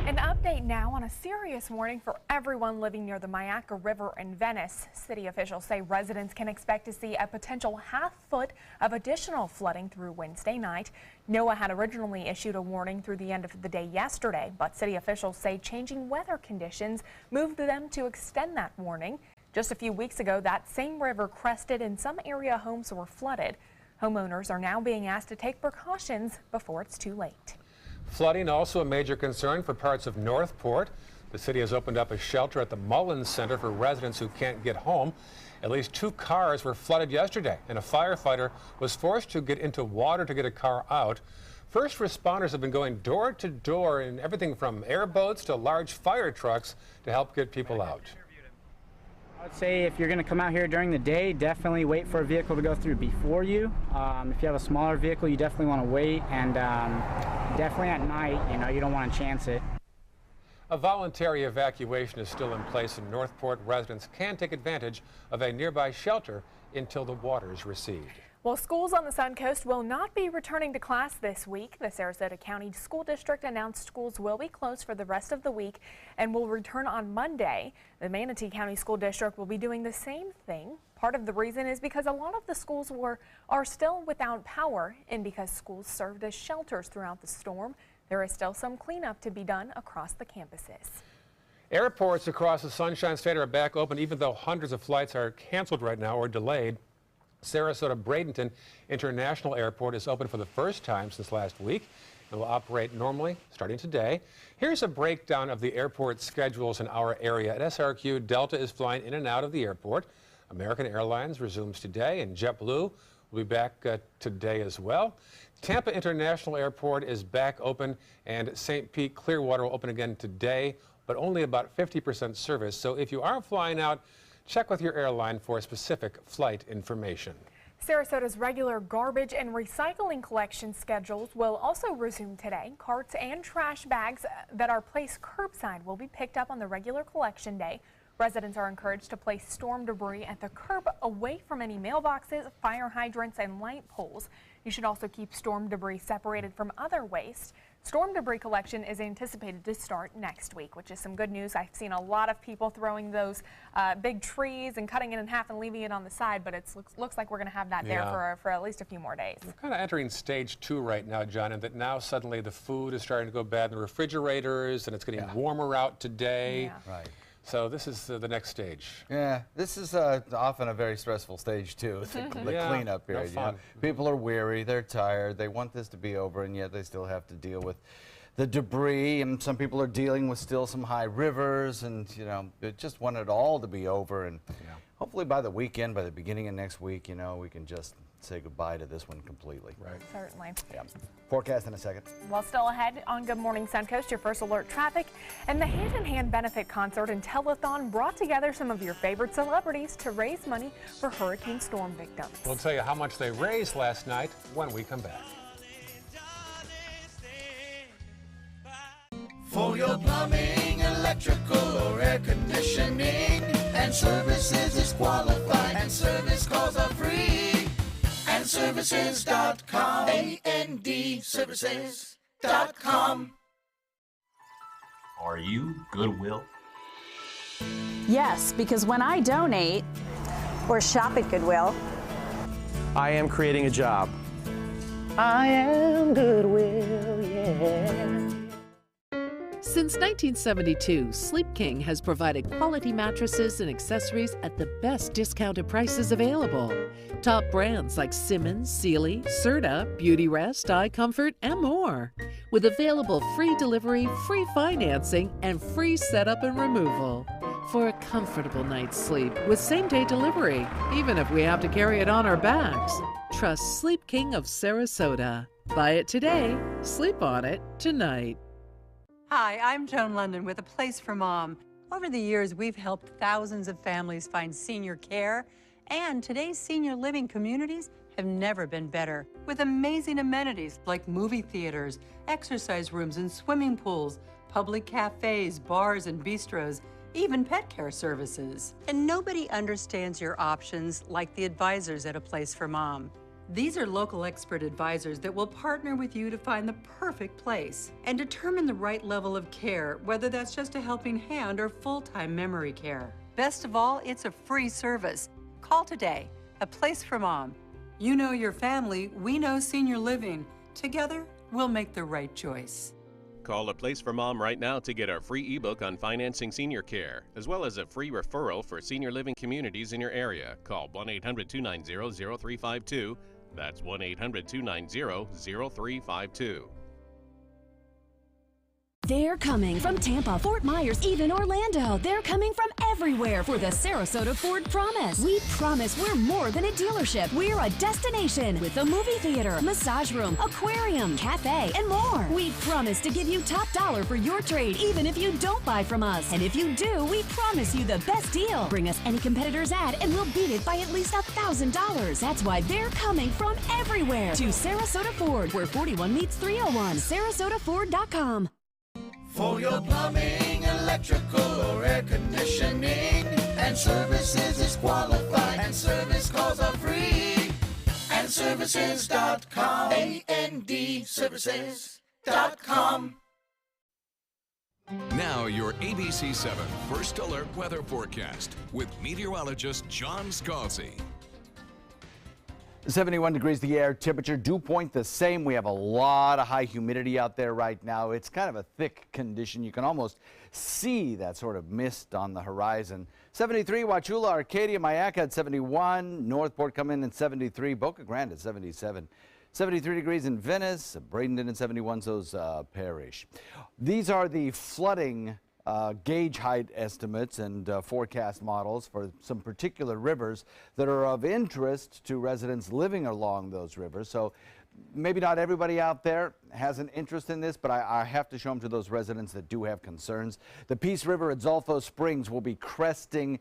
An update now on a serious warning for everyone living near the Myakka River in Venice. City officials say residents can expect to see a potential half-foot of additional flooding through Wednesday night. NOAA had originally issued a warning through the end of the day yesterday, but city officials say changing weather conditions moved them to extend that warning. Just a few weeks ago, that same river crested and some area homes were flooded. Homeowners are now being asked to take precautions before it's too late. Flooding also a major concern for parts of Northport. The city has opened up a shelter at the Mullins Center for residents who can't get home. At least 2 cars were flooded yesterday, and a firefighter was forced to get into water to get a car out. First responders have been going door to door in everything from airboats to large fire trucks to help get people out. I would say if you're going to come out here during the day, definitely wait for a vehicle to go through before you. If you have a smaller vehicle, you definitely want to wait, and definitely at night, you don't want to chance it. A voluntary evacuation is still in place in Northport. Residents can take advantage of a nearby shelter until the waters recede. Well, schools on the Suncoast will not be returning to class this week. The Sarasota County School District announced schools will be closed for the rest of the week and will return on Monday. The Manatee County School District will be doing the same thing. Part of the reason is because a lot of the schools are still without power, and because schools served as shelters throughout the storm, there is still some cleanup to be done across the campuses. Airports across the Sunshine State are back open, even though hundreds of flights are canceled right now or delayed. Sarasota Bradenton International Airport is open for the first time since last week and will operate normally starting today. Here's a breakdown of the airport schedules in our area. At SRQ, Delta is flying in and out of the airport. American Airlines resumes today, and JetBlue will be back today as well. Tampa International Airport is back open, and St. Pete Clearwater will open again today, but only about 50% service. So if you are flying out, check with your airline for specific flight information. Sarasota's regular garbage and recycling collection schedules will also resume today. Carts and trash bags that are placed curbside will be picked up on the regular collection day. Residents are encouraged to place storm debris at the curb away from any mailboxes, fire hydrants, and light poles. You should also keep storm debris separated from other waste. Storm debris collection is anticipated to start next week, which is some good news. I've seen a lot of people throwing those big trees and cutting it in half and leaving it on the side, but it looks like we're going to have that there for at least a few more days. We're kind of entering stage 2 right now, John, and that now suddenly the food is starting to go bad in the refrigerators, and it's getting warmer out today. Right. So this is the next stage. Yeah, this is often a very stressful stage too, the cleanup period. No fun. People are weary, they're tired, they want this to be over, and yet they still have to deal with the debris, and some people are dealing with still some high rivers, and they just want it all to be over, and hopefully by the weekend, by the beginning of next week, we can just say goodbye to this one completely. Right. Certainly. Yeah. Forecast in a second. Well, still ahead on Good Morning Suncoast, your first alert traffic, and the Hand in Hand benefit concert and telethon brought together some of your favorite celebrities to raise money for hurricane storm victims. We'll tell you how much they raised last night when we come back. For your plumbing, electrical, or air conditioning, and services is qualified, and service calls are free. And services.com, AND services.com. Are you Goodwill? Yes, because when I donate or shop at Goodwill, I am creating a job. I am Goodwill, yeah. Since 1972, Sleep King has provided quality mattresses and accessories at the best discounted prices available. Top brands like Simmons, Sealy, Serta, Beautyrest, iComfort, and more. With available free delivery, free financing, and free setup and removal. For a comfortable night's sleep with same-day delivery, even if we have to carry it on our backs. Trust Sleep King of Sarasota. Buy it today, sleep on it tonight. Hi, I'm Joan London with A Place for Mom. Over the years, we've helped thousands of families find senior care, and today's senior living communities have never been better. With amazing amenities like movie theaters, exercise rooms and swimming pools, public cafes, bars and bistros, even pet care services. And nobody understands your options like the advisors at A Place for Mom. These are local expert advisors that will partner with you to find the perfect place and determine the right level of care, whether that's just a helping hand or full-time memory care. Best of all, it's a free service. Call today. A Place for Mom. You know your family, we know senior living. Together, we'll make the right choice. Call A Place for Mom right now to get our free ebook on financing senior care, as well as a free referral for senior living communities in your area. Call 1-800-290-0352. That's 1-800-290-0352. They're coming from Tampa, Fort Myers, even Orlando. They're coming from everywhere for the Sarasota Ford Promise. We promise we're more than a dealership. We're a destination with a movie theater, massage room, aquarium, cafe, and more. We promise to give you top dollar for your trade, even if you don't buy from us. And if you do, we promise you the best deal. Bring us any competitor's ad and we'll beat it by at least $1,000. That's why they're coming from everywhere to Sarasota Ford, where 41 meets 301. SarasotaFord.com. For your plumbing, electrical, or air conditioning, and services is qualified, and service calls are free. And services.com, AND services.com. Now your ABC 7 First Alert Weather Forecast with meteorologist John Scalzi. 71 degrees the air temperature, dew point the same. We have a lot of high humidity out there right now. It's kind of a thick condition. You can almost see that sort of mist on the horizon. 73, Wauchula, Arcadia, Mayaca at 71. Northport coming in at 73. Boca Grande at 77. 73 degrees in Venice. Bradenton at 71, so's Parrish. These are the flooding gauge height estimates and forecast models for some particular rivers that are of interest to residents living along those rivers. So maybe not everybody out there has an interest in this, but I have to show them to those residents that do have concerns. The Peace River at Zolfo Springs will be cresting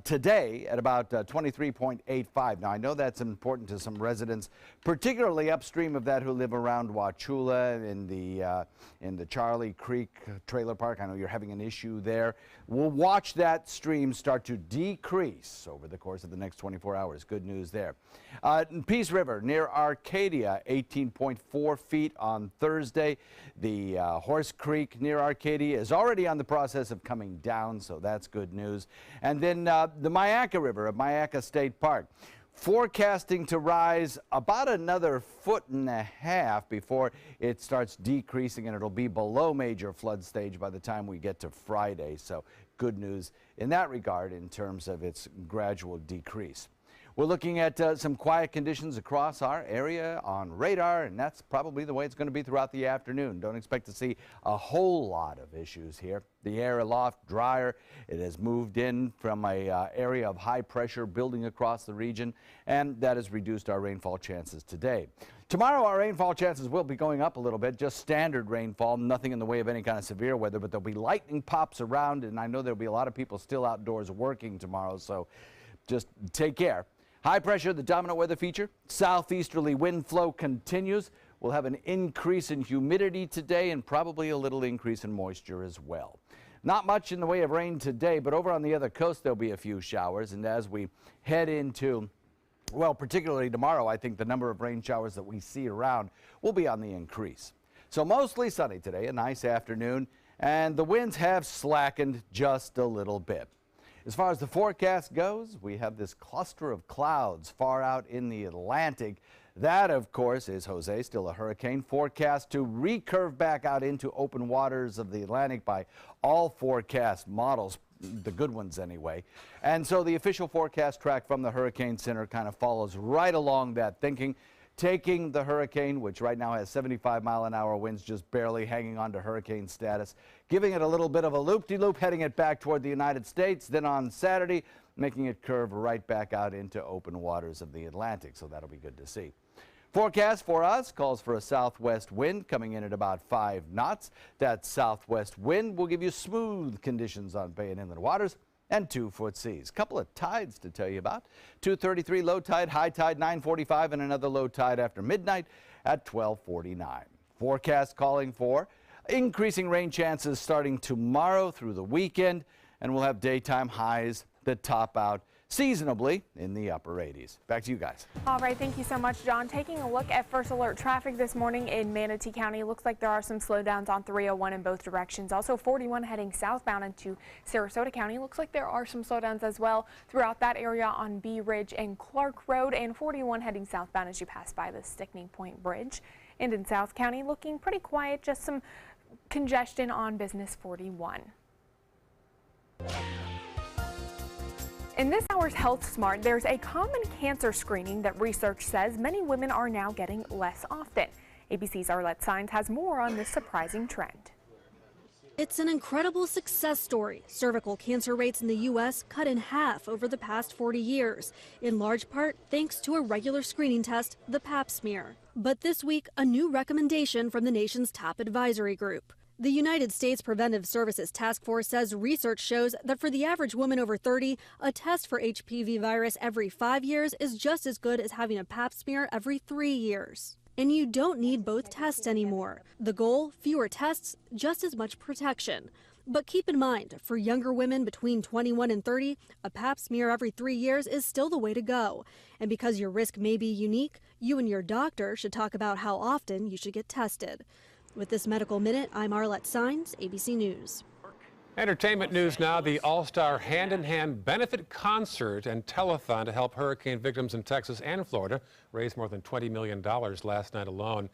today at about 23.85. Now, I know that's important to some residents, particularly upstream of that, who live around Wauchula in the Charlie Creek Trailer Park. I know you're having an issue there. We'll watch that stream start to decrease over the course of the next 24 hours. Good news there. Peace River near Arcadia, 18.4 feet on Thursday. The Horse Creek near Arcadia is already on the process of coming down, so that's good news. And then the Myakka River of Myakka State Park, forecasting to rise about another 1.5 feet before it starts decreasing, and it'll be below major flood stage by the time we get to Friday. So good news in that regard in terms of its gradual decrease. We're looking at some quiet conditions across our area on radar, and that's probably the way it's going to be throughout the afternoon. Don't expect to see a whole lot of issues here. The air aloft drier. It has moved in from a area of high pressure building across the region, and that has reduced our rainfall chances today. Tomorrow, our rainfall chances will be going up a little bit, just standard rainfall, nothing in the way of any kind of severe weather, but there'll be lightning pops around, and I know there'll be a lot of people still outdoors working tomorrow, so just take care. High pressure, the dominant weather feature. Southeasterly wind flow continues. We'll have an increase in humidity today and probably a little increase in moisture as well. Not much in the way of rain today, but over on the other coast there'll be a few showers. And as we head into, well, particularly tomorrow, I think the number of rain showers that we see around will be on the increase. So mostly sunny today, a nice afternoon, and the winds have slackened just a little bit. As far as the forecast goes, we have this cluster of clouds far out in the Atlantic. That, of course, is Jose, still a hurricane, forecast to recurve back out into open waters of the Atlantic by all forecast models, the good ones anyway. And so the official forecast track from the Hurricane Center kind of follows right along that thinking, taking the hurricane, which right now has 75-mile-an-hour winds, just barely hanging on to hurricane status, giving it a little bit of a loop-de-loop, heading it back toward the United States. Then on Saturday, making it curve right back out into open waters of the Atlantic. So that'll be good to see. Forecast for us calls for a southwest wind coming in at about 5 knots. That southwest wind will give you smooth conditions on bay and inland waters and 2-foot seas. Couple of tides to tell you about. 2:33 low tide, high tide 9:45, and another low tide after midnight at 12:49. Forecast calling for increasing rain chances starting tomorrow through the weekend, and we'll have daytime highs that top out seasonably in the upper 80s. Back to you guys. All right, thank you so much, John. Taking a look at first alert traffic this morning in Manatee County. Looks like there are some slowdowns on 301 in both directions. Also 41 heading southbound into Sarasota County. Looks like there are some slowdowns as well throughout that area on Bee Ridge and Clark Road, and 41 heading southbound as you pass by the Stickney Point Bridge. And in South County, looking pretty quiet, just some congestion on Business 41. In this hour's Health Smart, there's a common cancer screening that research says many women are now getting less often. ABC's Arlette Sines has more on this surprising trend. It's an incredible success story. Cervical cancer rates in the U.S. cut in half over the past 40 years, in large part thanks to a regular screening test, the Pap smear. But this week, a new recommendation from the nation's top advisory group. The United States Preventive Services Task Force says research shows that for the average woman over 30, a test for HPV virus every 5 years is just as good as having a Pap smear every 3 years. And you don't need both tests anymore. The goal, fewer tests, just as much protection. But keep in mind, for younger women between 21 and 30, a Pap smear every 3 years is still the way to go. And because your risk may be unique, you and your doctor should talk about how often you should get tested. With this Medical Minute, I'm Arlette Sines, ABC News. Entertainment news now. The All-Star Hand in Hand benefit concert and telethon to help hurricane victims in Texas and Florida raised more than $20 million last night alone.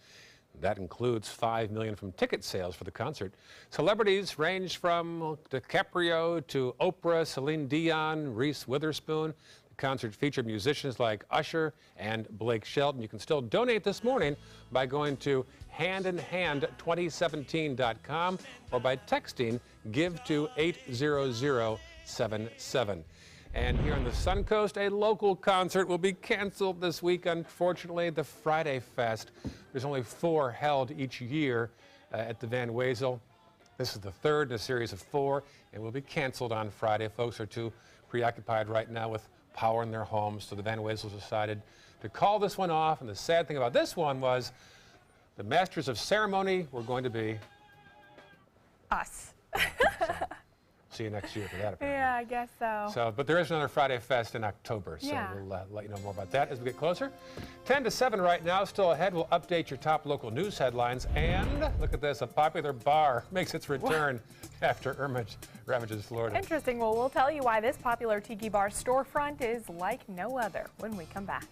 That includes $5 million from ticket sales for the concert. Celebrities range from DiCaprio to Oprah, Celine Dion, Reese Witherspoon. The concert featured musicians like Usher and Blake Shelton. You can still donate this morning by going to handinhand2017.com or by texting give to 80077. And here on the Suncoast, a local concert will be canceled this week. Unfortunately, the Friday Fest. There's only 4 held each year at the Van Wezel. This is the third in a series of 4 and will be canceled on Friday. Folks are too preoccupied right now with power in their homes, so the Van Weesels decided to call this one off. And the sad thing about this one was the masters of ceremony were going to be us. See you next year for that, apparently. Yeah, I guess so. But there is another Friday Fest in October, so we'll let you know more about that as we get closer. 10 to 7 right now, still ahead. We'll update your top local news headlines. And look at this, a popular bar makes its return after Irma ravages Florida. Interesting. Well, we'll tell you why this popular tiki bar storefront is like no other when we come back.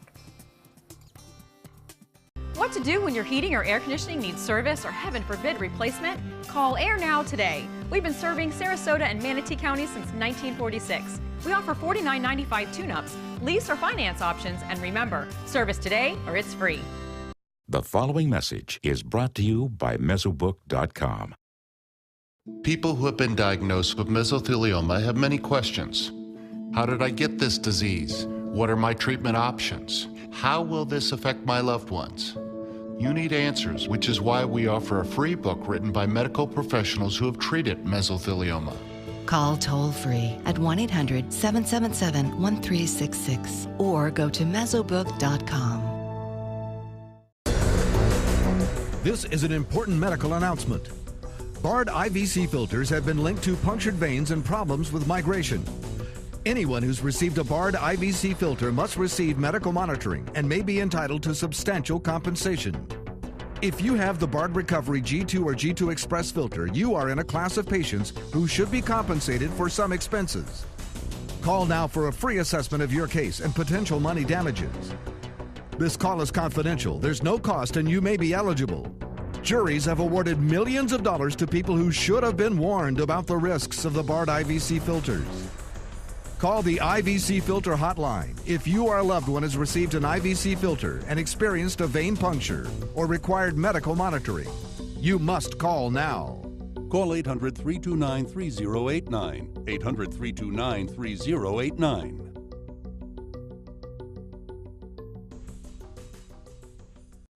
What to do when your heating or air conditioning needs service or, heaven forbid, replacement? Call Air Now today. We've been serving Sarasota and Manatee County since 1946. We offer $49.95 tune-ups, lease or finance options, and remember, service today or it's free. The following message is brought to you by Mesobook.com. People who have been diagnosed with mesothelioma have many questions. How did I get this disease? What are my treatment options? How will this affect my loved ones? You need answers, which is why we offer a free book written by medical professionals who have treated mesothelioma. Call toll-free at 1-800-777-1366 or go to mesobook.com. This is an important medical announcement. Bard IVC filters have been linked to punctured veins and problems with migration. Anyone who's received a Bard IVC filter must receive medical monitoring and may be entitled to substantial compensation. If you have the Bard Recovery G2 or G2 Express filter, you are in a class of patients who should be compensated for some expenses. Call now for a free assessment of your case and potential money damages. This call is confidential, there's no cost, and you may be eligible. Juries have awarded millions of dollars to people who should have been warned about the risks of the Bard IVC filters. Call the IVC Filter Hotline if you or a loved one has received an IVC filter and experienced a vein puncture or required medical monitoring. You must call now. Call 800-329-3089. 800-329-3089.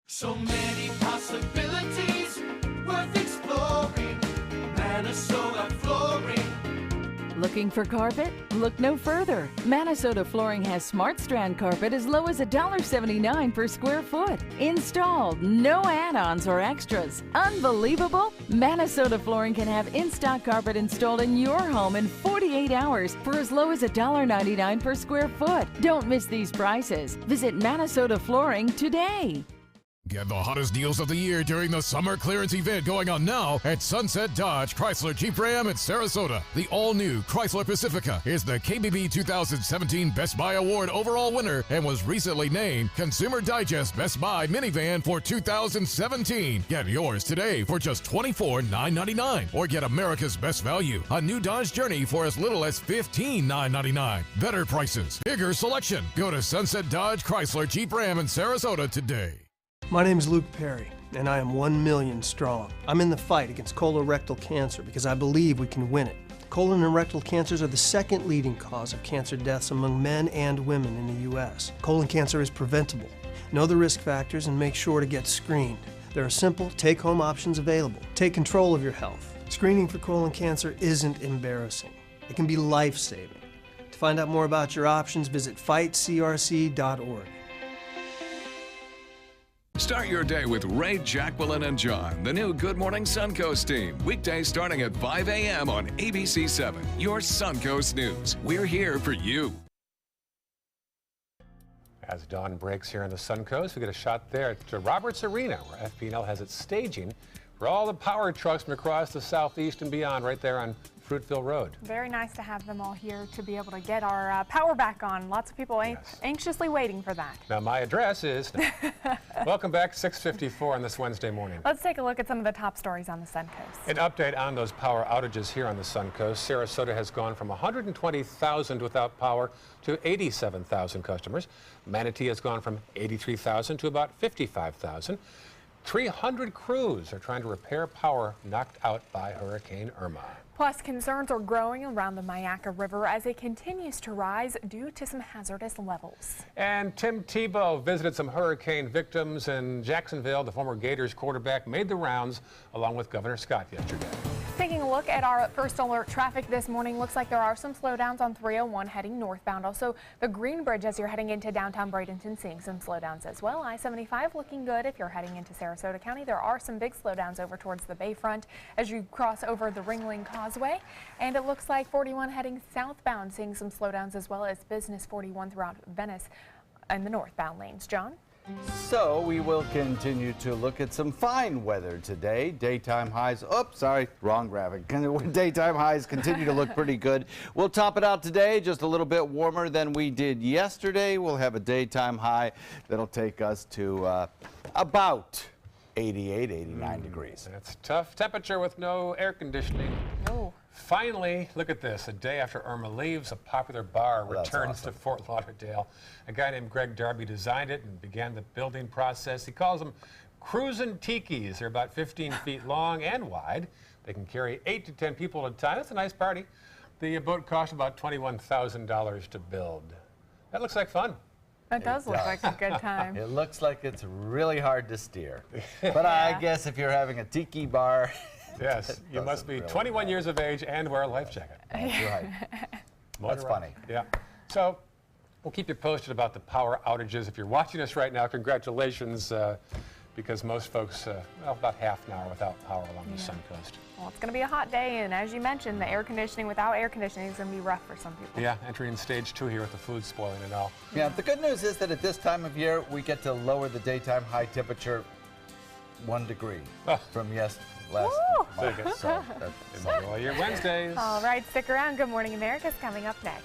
So many possibilities worth exploring. Minnesota Flooring. Looking for carpet? Look no further. Minnesota Flooring has Smart Strand carpet as low as $1.79 per square foot. Installed, no add-ons or extras. Unbelievable? Minnesota Flooring can have in-stock carpet installed in your home in 48 hours for as low as $1.99 per square foot. Don't miss these prices. Visit Minnesota Flooring today. Get the hottest deals of the year during the summer clearance event going on now at Sunset Dodge Chrysler Jeep Ram in Sarasota. The all-new Chrysler Pacifica is the KBB 2017 Best Buy Award overall winner and was recently named Consumer Digest Best Buy Minivan for 2017. Get yours today for just $24,999 or get America's Best Value, a new Dodge Journey for as little as $15,999. Better prices, bigger selection. Go to Sunset Dodge Chrysler Jeep Ram in Sarasota today. My name is Luke Perry, and I am 1 million strong. I'm in the fight against colorectal cancer because I believe we can win it. Colon and rectal cancers are the second leading cause of cancer deaths among men and women in the U.S. Colon cancer is preventable. Know the risk factors and make sure to get screened. There are simple, take-home options available. Take control of your health. Screening for colon cancer isn't embarrassing. It can be life-saving. To find out more about your options, visit fightcrc.org. Start your day with Ray, Jacqueline, and John, the new Good Morning Suncoast team. Weekdays starting at 5 a.m. on ABC 7, your Suncoast News. We're here for you. As dawn breaks here on the Suncoast, we get a shot there at Roberts Arena, where FP&L has its staging for all the power trucks from across the southeast and beyond, right there on Fruitville Road. Very nice to have them all here to be able to get our power back on. Lots of people anxiously waiting for that. Now my address is, welcome back, 6:54 on this Wednesday morning. Let's take a look at some of the top stories on the Suncoast. An update on those power outages here on the Suncoast. Sarasota has gone from 120,000 without power to 87,000 customers. Manatee has gone from 83,000 to about 55,000. 300 crews are trying to repair power knocked out by Hurricane Irma. Plus, concerns are growing around the Myakka River as it continues to rise due to some hazardous levels. And Tim Tebow visited some hurricane victims in Jacksonville. The former Gators quarterback made the rounds along with Governor Scott yesterday. Taking a look at our first alert traffic this morning, looks like there are some slowdowns on 301 heading northbound. Also, the Green Bridge as you're heading into downtown Bradenton, seeing some slowdowns as well. I-75 looking good if you're heading into Sarasota County. There are some big slowdowns over towards the Bayfront as you cross over the Ringling Causeway. And it looks like 41 heading southbound, seeing some slowdowns as well as Business 41 throughout Venice in the northbound lanes. John? So we will continue to look at some fine weather today. Daytime highs, wrong graphic. Daytime highs continue to look pretty good. We'll top it out today, just a little bit warmer than we did yesterday. We'll have a daytime high that'll take us to about 88, 89 degrees. That's tough temperature with no air conditioning. No. Finally, look at this. A day after Irma leaves, a popular bar returns to Fort Lauderdale. A guy named Greg Darby designed it and began the building process. He calls them cruisin' tikis. They're about 15 feet long and wide. They can carry 8 to 10 people at a time. That's a nice party. The boat cost about $21,000 to build. That looks like fun. That does look like a good time. It looks like it's really hard to steer. But I guess if you're having a tiki bar... Yes, you must be 21 years of age and wear a life jacket. That's right. That's funny. Yeah. So we'll keep you posted about the power outages. If you're watching us right now, congratulations, because most folks, well, about half an hour without power along the Suncoast. Well, it's going to be a hot day, and as you mentioned, the air conditioning without air conditioning is going to be rough for some people. Yeah, entering stage 2 here with the food spoiling and all. Yeah, the good news is that at this time of year, we get to lower the daytime high temperature 1 degree from last month. So enjoy your Wednesdays. All right, stick around. Good Morning America is coming up next.